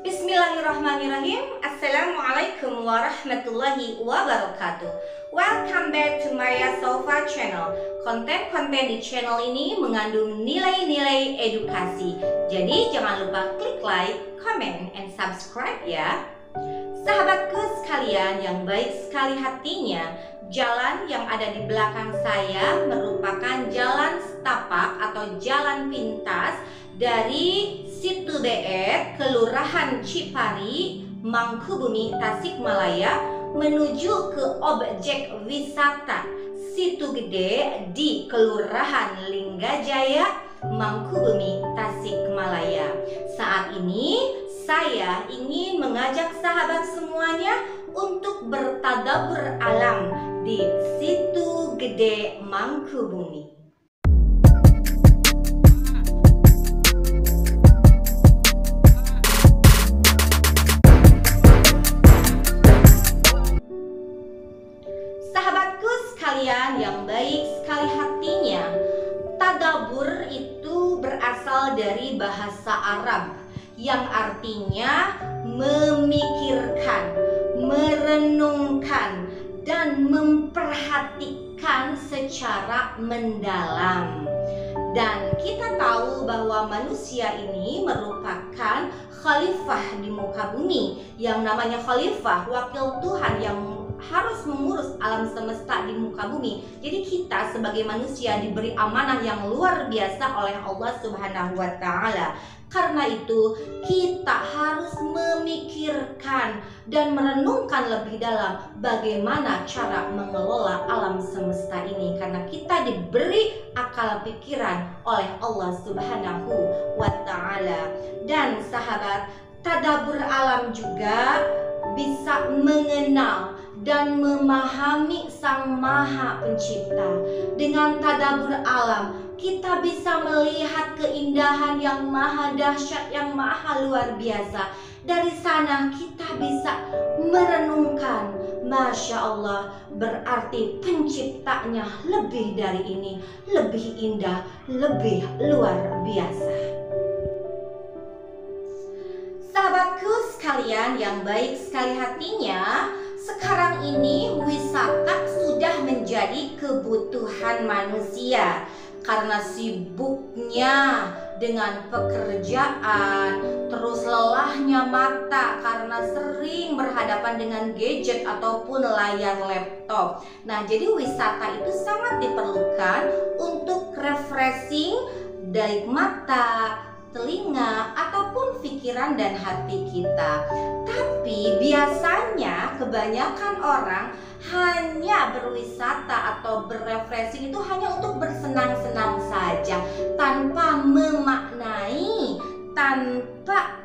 Bismillahirrahmanirrahim. Assalamualaikum warahmatullahi wabarakatuh. Welcome back to Maria Sofa channel. Konten-konten di channel ini mengandung nilai-nilai edukasi. Jadi jangan lupa klik like, comment, and subscribe ya. Sahabatku sekalian yang baik sekali hatinya, jalan yang ada di belakang saya merupakan jalan setapak atau jalan pintas dari Situ Beet, Kelurahan Cipari, Mangkubumi, Tasikmalaya menuju ke objek wisata Situ Gede di Kelurahan Linggajaya, Mangkubumi, Tasikmalaya. Saat ini saya ingin mengajak sahabat semuanya untuk bertadabbur alam di Situ Gede, Mangkubumi. Sahabatku sekalian yang baik sekali hatinya, tadabbur itu berasal dari bahasa Arab yang artinya memikirkan, merenungkan, dan memperhatikan secara mendalam. Dan kita tahu bahwa manusia ini merupakan khalifah di muka bumi. Yang namanya khalifah, wakil Tuhan yang harus mengurus alam semesta di muka bumi. Jadi kita sebagai manusia diberi amanah yang luar biasa oleh Allah Subhanahu wa Ta'ala. Karena itu kita harus memikirkan dan merenungkan lebih dalam bagaimana cara mengelola alam semesta ini. Karena kita diberi akal pikiran oleh Allah Subhanahu wa Ta'ala. Dan sahabat, tadabbur alam juga bisa mengenal dan memahami Sang Maha Pencipta. Dengan tadabbur alam, kita bisa melihat keindahan yang maha dahsyat, yang maha luar biasa. Dari sana kita bisa merenungkan, Masya Allah, berarti penciptanya lebih dari ini, lebih indah, lebih luar biasa. Sahabatku sekalian yang baik sekali hatinya, sekarang ini wisata sudah menjadi kebutuhan manusia. Karena sibuknya dengan pekerjaan, terus lelahnya mata karena sering berhadapan dengan gadget ataupun layar laptop. Nah, jadi wisata itu sangat diperlukan untuk refreshing dari mata, telinga, ataupun pikiran dan hati kita. Tapi biasanya kebanyakan orang hanya berwisata atau berrefreshing itu hanya untuk bersenang-senang saja, tanpa memaknai, tanpa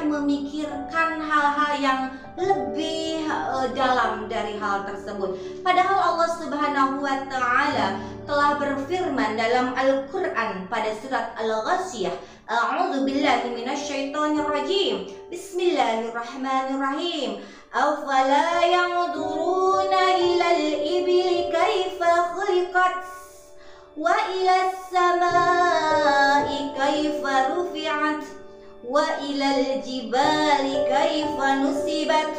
memikirkan hal-hal yang lebih dalam dari hal tersebut. Padahal Allah Subhanahu wa Ta'ala telah berfirman dalam Al-Quran pada surat Al-Ghasyiyah, A'udzu billahi minasyaitonir rajim. Bismillahirrahmanirrahim. Afala yanzuruna ilal ibili kaifa khuliqat wa ilas samai kaifa rufi'at wa ilal jibali kaifa nusibat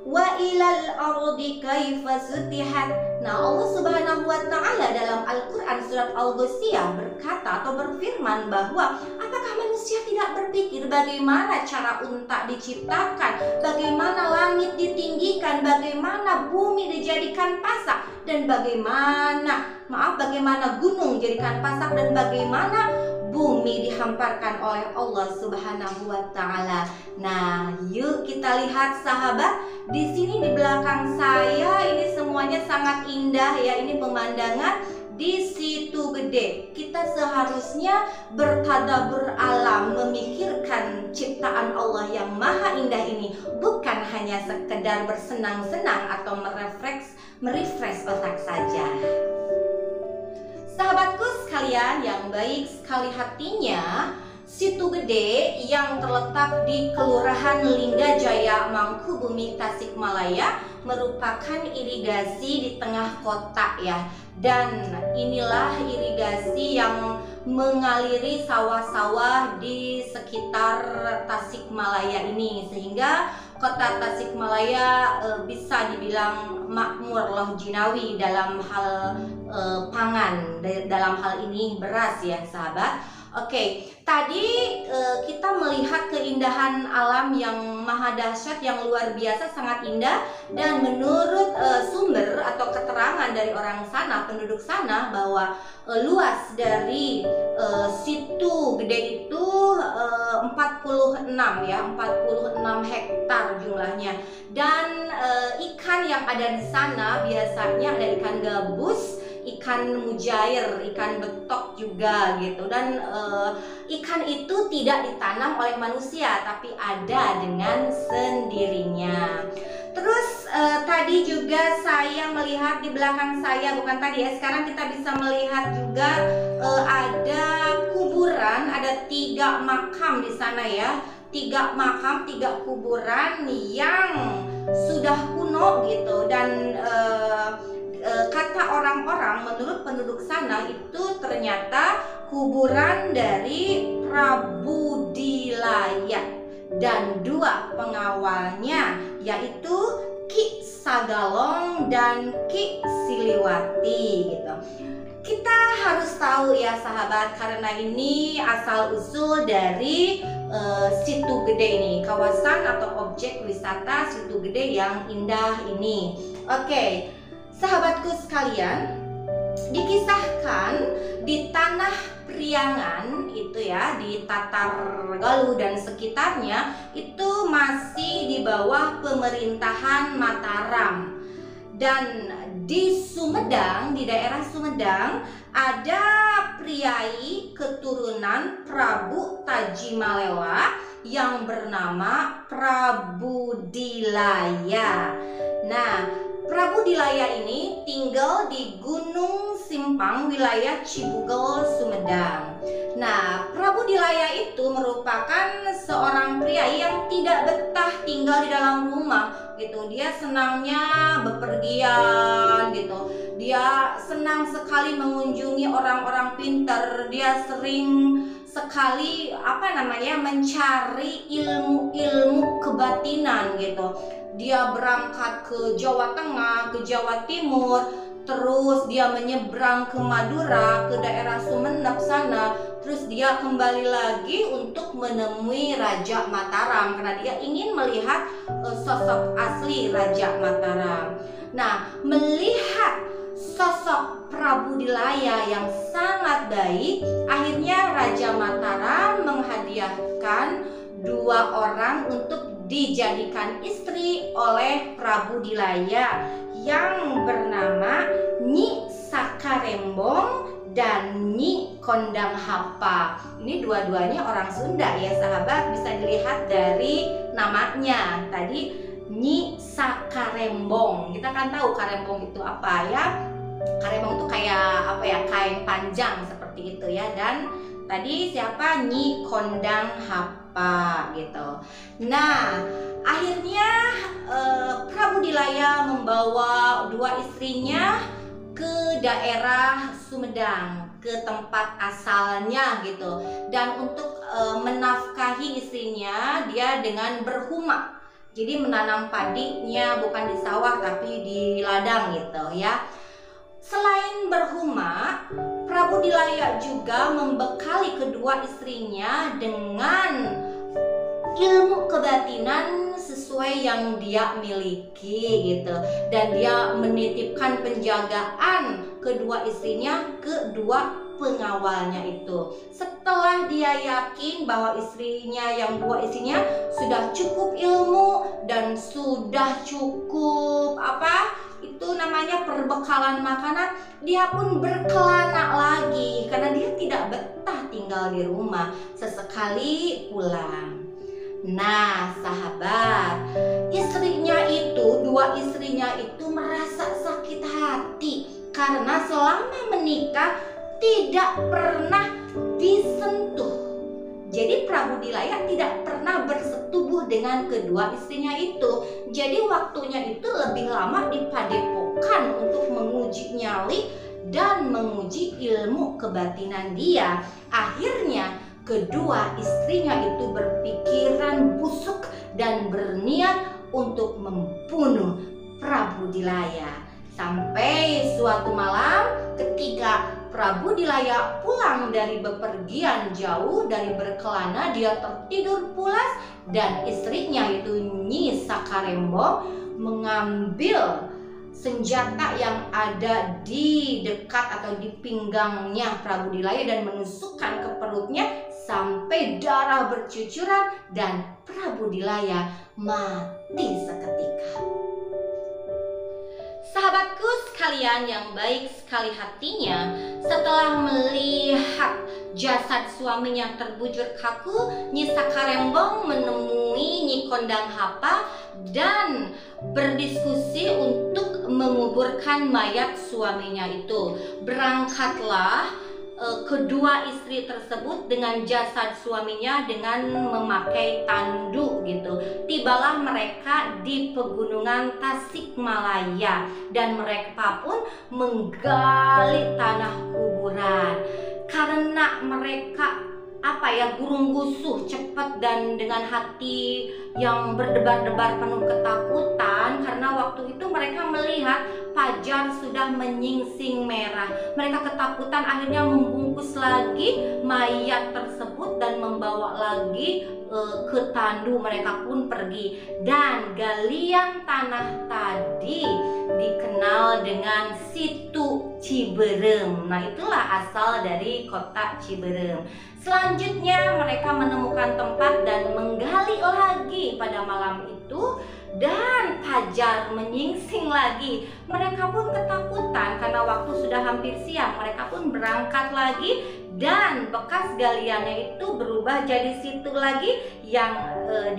wa ilal ardi kaifa sutihat. Nah, Allah Subhanahu wa Ta'ala dalam Al-Quran surat Al-Ghasyiyah berkata atau berfirman bahwa apakah manusia tidak berpikir bagaimana cara unta diciptakan, bagaimana langit ditinggikan, bagaimana bumi dijadikan pasak, dan bagaimana gunung dijadikan pasak, dan bagaimana bumi dihamparkan oleh Allah Subhanahu wa Ta'ala. Nah, yuk kita lihat sahabat, di sini di belakang saya ini semuanya sangat indah ya. Ini pemandangan di Situ Gede. Kita seharusnya bertadabbur alam, memikirkan ciptaan Allah yang maha indah ini, bukan hanya sekedar bersenang-senang atau merefresh otak saja. Sahabatku sekalian yang baik sekali hatinya, Situ Gede yang terletak di Kelurahan Linggajaya, Mangkubumi, Tasikmalaya merupakan irigasi di tengah kota ya. Dan inilah irigasi yang mengaliri sawah-sawah di sekitar Tasikmalaya ini, sehingga kota Tasikmalaya bisa dibilang makmur loh jinawi dalam hal pangan, dalam hal ini beras ya sahabat. Oke, tadi kita melihat keindahan alam yang maha dahsyat, yang luar biasa, sangat indah. Dan menurut sumber atau keterangan dari orang sana, penduduk sana, bahwa luas dari Situ Gede itu 46 ya, 46 hektar jumlahnya. Dan ikan yang ada di sana biasanya ada ikan gabus, ikan mujair, ikan betok juga gitu. Dan ikan itu tidak ditanam oleh manusia, tapi ada dengan sendirinya. Terus tadi juga saya melihat di belakang saya, bukan tadi ya, sekarang kita bisa melihat juga ada kuburan, ada 3 makam di sana ya. 3 makam, 3 kuburan yang sudah kuno gitu. Dan kata orang-orang, menurut penduduk sana, itu ternyata kuburan dari Prabu Dilaya dan 2 pengawalnya, yaitu Ki Sagalong dan Ki Siliwati gitu. Kita harus tahu ya sahabat, karena ini asal usul dari Situ Gede ini, kawasan atau objek wisata Situ Gede yang indah ini. Oke, sahabatku sekalian, dikisahkan di tanah Priangan itu ya, di Tatargaluh dan sekitarnya, itu masih di bawah pemerintahan Mataram. Dan di Sumedang, di daerah Sumedang, ada priai keturunan Prabu Tajimalewa yang bernama Prabu Dilaya. Nah, Prabu Dilaya ini tinggal di Gunung Simpang, wilayah Cibugel, Sumedang. Nah, Prabu Dilaya itu merupakan seorang pria yang tidak betah tinggal di dalam rumah gitu. Dia senangnya bepergian gitu. Dia senang sekali mengunjungi orang-orang pintar. Dia sering sekali mencari ilmu-ilmu kebatinan gitu. Dia berangkat ke Jawa Tengah, ke Jawa Timur, terus dia menyeberang ke Madura, ke daerah Sumeneb sana, terus dia kembali lagi untuk menemui Raja Mataram karena dia ingin melihat sosok asli Raja Mataram. Nah, melihat sosok Prabu Dilaya yang sangat baik, akhirnya Raja Mataram menghadiahkan 2 orang untuk dijadikan istri oleh Prabu Dilaya yang bernama Nyi Sakarembong dan Nyi Kondang Hapa. Ini dua-duanya orang Sunda ya sahabat, bisa dilihat dari namanya. Tadi Nyi Sakarembong, kita kan tahu karembong itu apa ya. Karembong itu kayak kain panjang seperti itu ya. Dan tadi siapa? Nyi Kondang Hapa gitu. Nah, akhirnya Prabu Dilaya membawa 2 istrinya ke daerah Sumedang, ke tempat asalnya gitu. Dan untuk menafkahi istrinya, dia dengan berhuma. Jadi menanam padinya bukan di sawah tapi di ladang gitu ya. Selain berhuma, Prabu Dilaya juga membekali kedua istrinya dengan ilmu kebatinan sesuai yang dia miliki gitu. Dan dia menitipkan penjagaan kedua istrinya ke 2 pengawalnya itu. Setelah dia yakin bahwa yang 2 istrinya sudah cukup ilmu dan sudah cukup perbekalan makanan, dia pun berkelana lagi karena dia tidak betah tinggal di rumah, sesekali pulang. Nah sahabat, 2 istrinya itu merasa sakit hati karena selama menikah tidak pernah disentuh. Jadi Prabu Dilaya tidak pernah bersetubuh dengan kedua istrinya itu. Jadi waktunya itu lebih lama di padepokan untuk menguji nyali dan menguji ilmu kebatinan dia. Akhirnya kedua istrinya itu berpikiran busuk dan berniat untuk membunuh Prabu Dilaya. Sampai suatu malam ketika Prabu Dilaya pulang dari bepergian jauh, dari berkelana, dia tertidur pulas dan istrinya itu Nyi Sakarembong mengambil senjata yang ada di dekat atau di pinggangnya Prabu Dilaya dan menusukkan ke perutnya sampai darah bercucuran dan Prabu Dilaya mati seketika. Sahabatku sekalian yang baik sekali hatinya, setelah melihat jasad suaminya terbujur kaku, Nyi Sakarembong menemui Nyi Kondanghapa dan berdiskusi untuk menguburkan mayat suaminya itu. Berangkatlah kedua istri tersebut dengan jasad suaminya dengan memakai tandu gitu. Tibalah mereka di pegunungan Tasikmalaya dan mereka pun menggali tanah kuburan. Karena mereka gurung gusuh cepat dan dengan hati yang berdebar-debar penuh ketakutan, karena waktu itu mereka melihat fajar sudah menyingsing merah. Mereka ketakutan, akhirnya membungkus lagi mayat tersebut dan membawa lagi ke tandu. Mereka pun pergi dan galian tanah tadi dikenal dengan Situ Ciberem. Nah, itulah asal dari kota Ciberem. Selanjutnya mereka menemukan tempat dan menggali lagi pada malam itu dan fajar menyingsing lagi. Mereka pun ketakutan karena waktu sudah hampir siang. Mereka pun berangkat lagi dan bekas galiannya itu berubah jadi situ lagi yang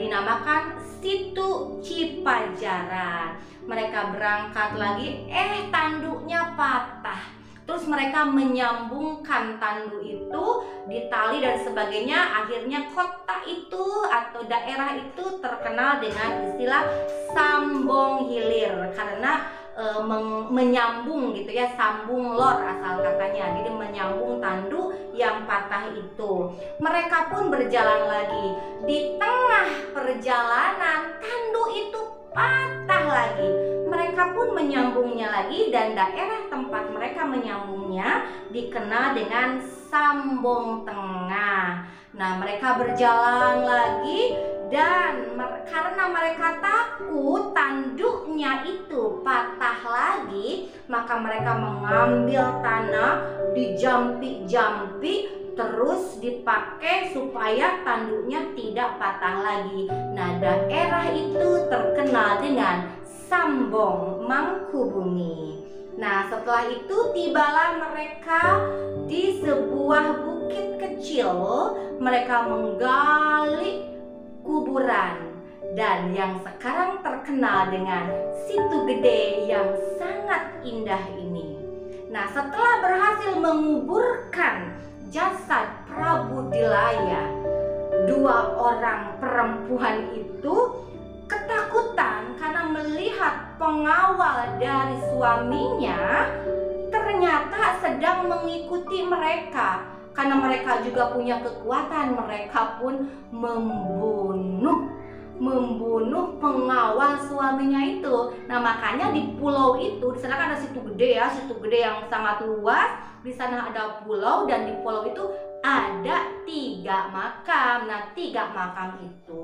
dinamakan Situ Cipajaran. Mereka berangkat lagi, tanduknya patah. Terus mereka menyambungkan tandu itu di tali dan sebagainya. Akhirnya kota itu atau daerah itu terkenal dengan istilah Sambong Hilir karena menyambung gitu ya, sambung lor asal katanya. Jadi menyambung tandu yang patah itu. Mereka pun berjalan lagi. Di tengah perjalanan tandu itu patah lagi. Mereka pun menyambungnya lagi dan daerah tempat mereka menyambungnya dikenal dengan Sambong Tengah. Nah, mereka berjalan lagi dan karena mereka takut tanduknya itu patah lagi, maka mereka mengambil tanah, dijampi-jampi terus dipakai supaya tanduknya tidak patah lagi. Nah, daerah itu terkenal dengan Sambong Mangkubumi. Nah, setelah itu tibalah mereka di sebuah bukit kecil. Mereka menggali kuburan dan yang sekarang terkenal dengan Situ Gede yang sangat indah ini. Nah, setelah berhasil menguburkan jasad Prabu Dilaya, dua orang perempuan itu ketakutan karena melihat pengawal dari suaminya ternyata sedang mengikuti mereka. Karena mereka juga punya kekuatan, mereka pun membunuh pengawal suaminya itu. Nah, makanya di pulau itu, di sana kan ada Situ Gede ya, Situ Gede yang sangat luas. Di sana ada pulau dan di pulau itu ada 3 makam. Nah, 3 makam itu,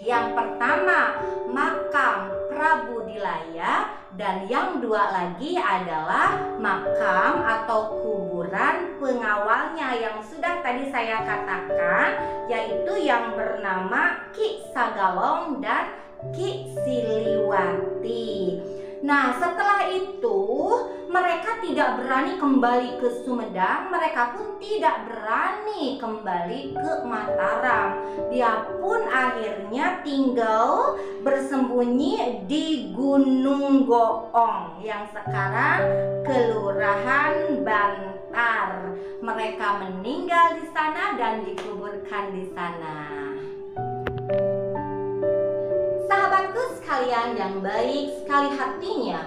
yang pertama makam Prabu Dilaya dan yang 2 lagi adalah makam atau kuburan pengawalnya yang sudah tadi saya katakan, yaitu yang bernama Ki Sagalong dan Ki Siliwati. Nah, setelah itu mereka tidak berani kembali ke Sumedang, mereka pun tidak berani kembali ke Mataram. Dia pun akhirnya tinggal bersembunyi di Gunung Goong yang sekarang Kelurahan Bantar. Mereka meninggal di sana dan dikuburkan di sana. Sahabatku sekalian yang baik sekali hatinya,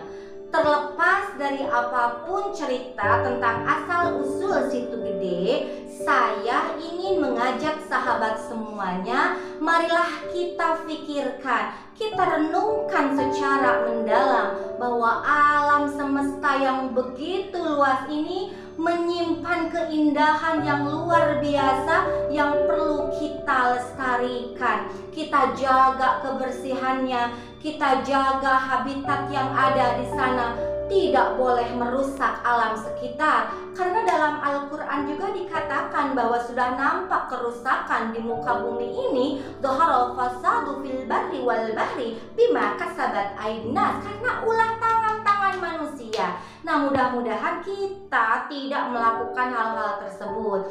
Terlepas dari apapun cerita tentang asal-usul Situ Gede, saya ingin mengajak sahabat semuanya, marilah kita pikirkan, kita renungkan secara mendalam bahwa alam semesta yang begitu luas ini menyimpan keindahan yang luar biasa yang perlu kita lestarikan. Kita jaga kebersihannya, kita jaga habitat yang ada di sana, tidak boleh merusak alam sekitar. Karena dalam Al-Quran juga dikatakan bahwa sudah nampak kerusakan di muka bumi ini, dhaharal fasadu fil barri wal bahri bima kasabat aydin nas, karena ulah tangan-tangan manusia. Nah, mudah-mudahan kita tidak melakukan hal-hal tersebut.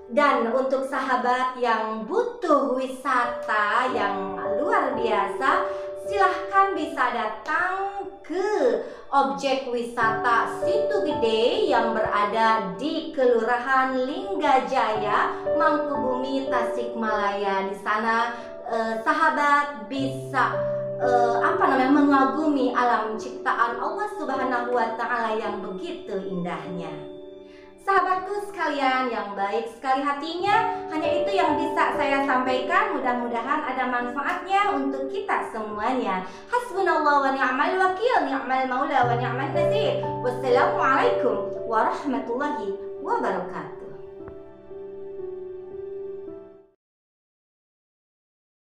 Dan untuk sahabat yang butuh wisata yang luar biasa, silahkan bisa datang ke objek wisata Situ Gede yang berada di Kelurahan Linggajaya, Mangkubumi, Tasikmalaya. Di sana sahabat bisa mengagumi alam ciptaan Allah Subhanahu wa Ta'ala yang begitu indahnya. Sahabatku sekalian yang baik sekali hatinya, hanya itu yang bisa saya sampaikan. Mudah-mudahan ada manfaatnya untuk kita semuanya. Hasbunallah wa ni'mal wakil, ni'mal maula wa ni'mal nasir. Wassalamualaikum warahmatullahi wabarakatuh.